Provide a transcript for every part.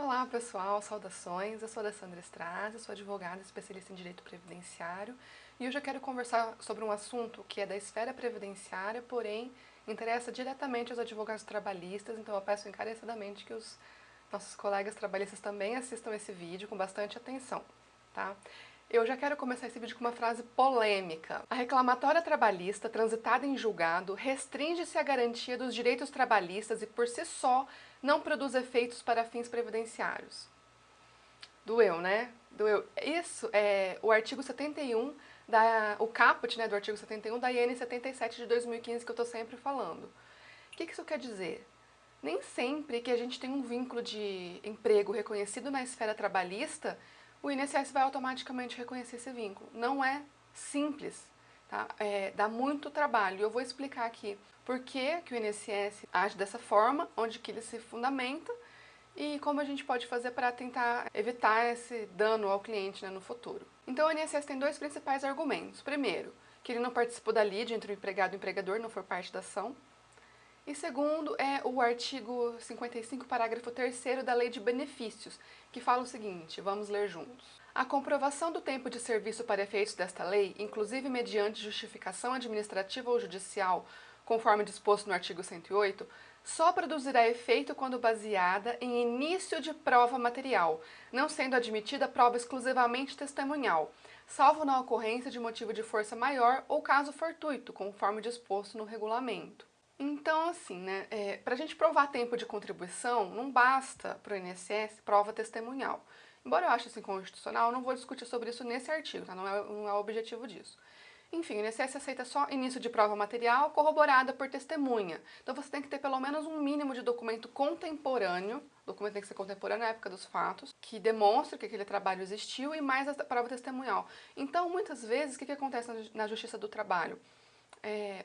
Olá pessoal, saudações, eu sou a Alessandra Estraza, sou advogada especialista em direito previdenciário e hoje eu quero conversar sobre um assunto que é da esfera previdenciária, porém interessa diretamente aos advogados trabalhistas, então eu peço encarecidamente que os nossos colegas trabalhistas também assistam esse vídeo com bastante atenção, tá? Eu já quero começar esse vídeo com uma frase polêmica. A reclamatória trabalhista transitada em julgado restringe-se à garantia dos direitos trabalhistas e por si só não produz efeitos para fins previdenciários. Doeu, né? Doeu. Isso é o artigo 71, o caput, né, do artigo 71 da IN 77 de 2015 que eu estou sempre falando. O que isso quer dizer? Nem sempre que a gente tem um vínculo de emprego reconhecido na esfera trabalhista, o INSS vai automaticamente reconhecer esse vínculo. Não é simples, tá? Dá muito trabalho. Eu vou explicar aqui por que o INSS age dessa forma, onde que ele se fundamenta e como a gente pode fazer para tentar evitar esse dano ao cliente, né, no futuro. Então o INSS tem dois principais argumentos. Primeiro, que ele não participou da lide entre o empregado e o empregador, não foi parte da ação. E segundo é o artigo 55, parágrafo 3º da Lei de Benefícios, que fala o seguinte, vamos ler juntos. A comprovação do tempo de serviço para efeitos desta lei, inclusive mediante justificação administrativa ou judicial, conforme disposto no artigo 108, só produzirá efeito quando baseada em início de prova material, não sendo admitida prova exclusivamente testemunhal, salvo na ocorrência de motivo de força maior ou caso fortuito, conforme disposto no regulamento. Então, assim, né, para a gente provar tempo de contribuição, não basta para o INSS prova testemunhal. Embora eu ache isso inconstitucional, eu não vou discutir sobre isso nesse artigo, tá? Não é o objetivo disso. Enfim, o INSS aceita só início de prova material corroborada por testemunha. Então você tem que ter pelo menos um mínimo de documento contemporâneo, o documento tem que ser contemporâneo à época dos fatos, que demonstre que aquele trabalho existiu e mais a prova testemunhal. Então, muitas vezes, o que acontece na Justiça do Trabalho?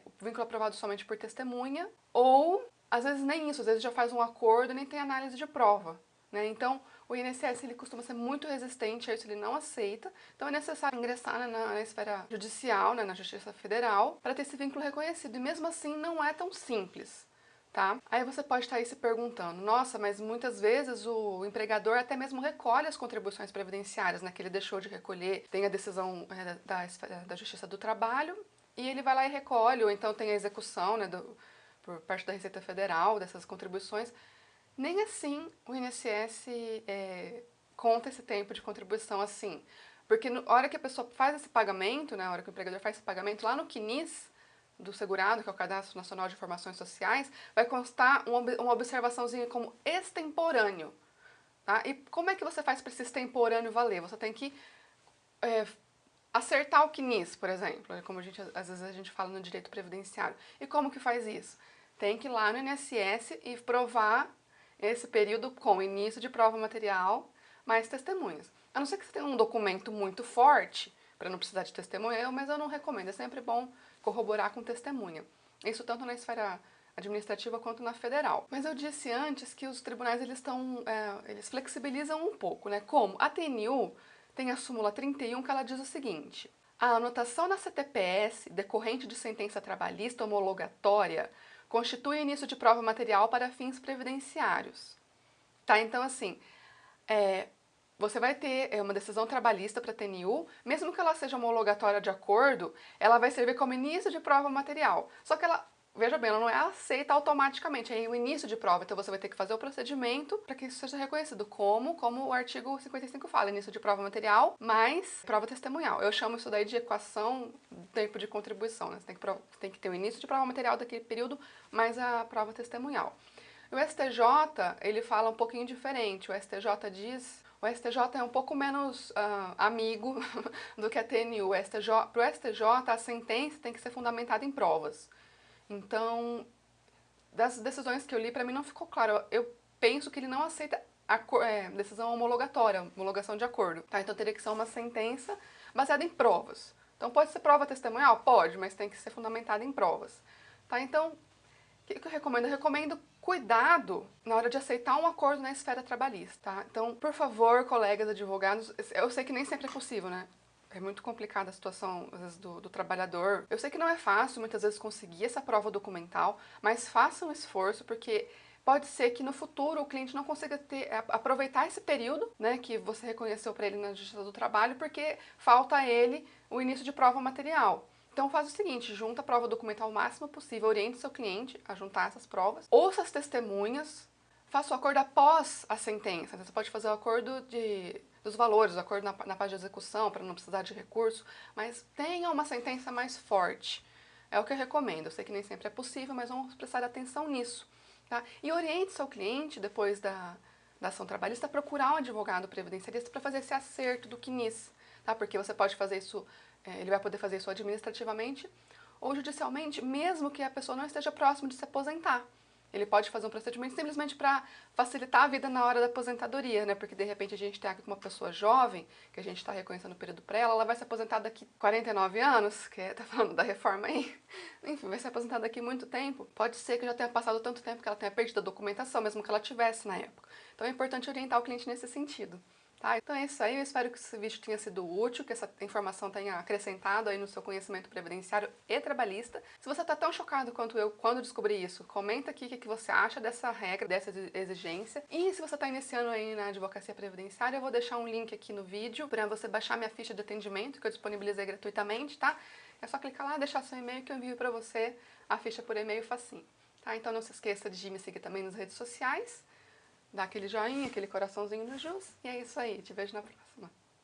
O vínculo aprovado somente por testemunha, ou às vezes nem isso, às vezes já faz um acordo e nem tem análise de prova, né? Então o INSS ele costuma ser muito resistente a isso, ele não aceita, então é necessário ingressar, né, na esfera judicial, né, na Justiça Federal, para ter esse vínculo reconhecido, e mesmo assim não é tão simples. Tá? Aí você pode estar aí se perguntando, nossa, mas muitas vezes o empregador até mesmo recolhe as contribuições previdenciárias, né, que ele deixou de recolher, tem a decisão da Justiça do Trabalho, e ele vai lá e recolhe, ou então tem a execução, né, por parte da Receita Federal dessas contribuições. Nem assim o INSS conta esse tempo de contribuição assim. Porque na hora que a pessoa faz esse pagamento, né, na hora que o empregador faz esse pagamento, lá no CNIS do segurado, que é o Cadastro Nacional de Informações Sociais, vai constar uma observaçãozinha como extemporâneo. Tá? E como é que você faz para esse extemporâneo valer? Você tem que acertar o CNIS, por exemplo, como às vezes a gente fala no direito previdenciário. E como que faz isso? Tem que ir lá no INSS e provar esse período com início de prova material, mais testemunhas. A não ser que você tenha um documento muito forte, para não precisar de testemunha, mas eu não recomendo, é sempre bom corroborar com testemunha. Isso tanto na esfera administrativa quanto na federal. Mas eu disse antes que os tribunais eles flexibilizam um pouco, né? Como? A TNU tem a súmula 31 que ela diz o seguinte: a anotação na CTPS decorrente de sentença trabalhista homologatória constitui início de prova material para fins previdenciários. Tá? Então, assim, você vai ter uma decisão trabalhista para a TNU, mesmo que ela seja homologatória de acordo, ela vai servir como início de prova material. Só que ela, veja bem, ela não é aceita automaticamente, é o início de prova, então você vai ter que fazer o procedimento para que isso seja reconhecido como o artigo 55 fala, início de prova material mais prova testemunhal. Eu chamo isso daí de equação do tempo de contribuição, né? Você tem que ter o início de prova material daquele período mais a prova testemunhal. O STJ, ele fala um pouquinho diferente, o STJ é um pouco menos amigo do que a TNU. Para o STJ, a sentença tem que ser fundamentada em provas. Então, das decisões que eu li, para mim não ficou claro. Eu penso que ele não aceita decisão homologatória, homologação de acordo. Tá? Então, teria que ser uma sentença baseada em provas. Então, pode ser prova testemunhal? Pode, mas tem que ser fundamentada em provas. Tá? Então, o que eu recomendo? Eu recomendo cuidado na hora de aceitar um acordo na esfera trabalhista, tá? Então, por favor, colegas advogados, eu sei que nem sempre é possível, né? É muito complicada a situação, às vezes, do trabalhador. Eu sei que não é fácil, muitas vezes, conseguir essa prova documental, mas façam um esforço, porque pode ser que no futuro o cliente não consiga aproveitar esse período, né, que você reconheceu para ele na Justiça do Trabalho, porque falta a ele o início de prova material. Então faz o seguinte, junta a prova documental o máximo possível, oriente seu cliente a juntar essas provas, ouça as testemunhas, faça o acordo após a sentença. Então, você pode fazer o acordo dos valores, o acordo na parte de execução, para não precisar de recurso, mas tenha uma sentença mais forte. É o que eu recomendo. Eu sei que nem sempre é possível, mas vamos prestar atenção nisso. Tá? E oriente seu cliente, depois da ação trabalhista, a procurar um advogado previdenciarista para fazer esse acerto do CNIS. Tá? Porque você pode fazer isso, ele vai poder fazer isso administrativamente ou judicialmente, mesmo que a pessoa não esteja próximo de se aposentar. Ele pode fazer um procedimento simplesmente para facilitar a vida na hora da aposentadoria, né? Porque de repente a gente tem aqui uma pessoa jovem, que a gente está reconhecendo o período para ela vai se aposentar daqui 49 anos, que tá falando da reforma aí. Enfim, vai se aposentar daqui muito tempo. Pode ser que já tenha passado tanto tempo que ela tenha perdido a documentação, mesmo que ela tivesse na época. Então é importante orientar o cliente nesse sentido. Tá? Então é isso aí, eu espero que esse vídeo tenha sido útil, que essa informação tenha acrescentado aí no seu conhecimento previdenciário e trabalhista. Se você está tão chocado quanto eu quando descobri isso, comenta aqui o que você acha dessa regra, dessa exigência. E se você está iniciando aí na advocacia previdenciária, eu vou deixar um link aqui no vídeo para você baixar minha ficha de atendimento, que eu disponibilizei gratuitamente, tá? É só clicar lá, deixar seu e-mail que eu envio para você a ficha por e-mail facinho. Tá? Então não se esqueça de me seguir também nas redes sociais. Dá aquele joinha, aquele coraçãozinho no Jus. E é isso aí. Te vejo na próxima.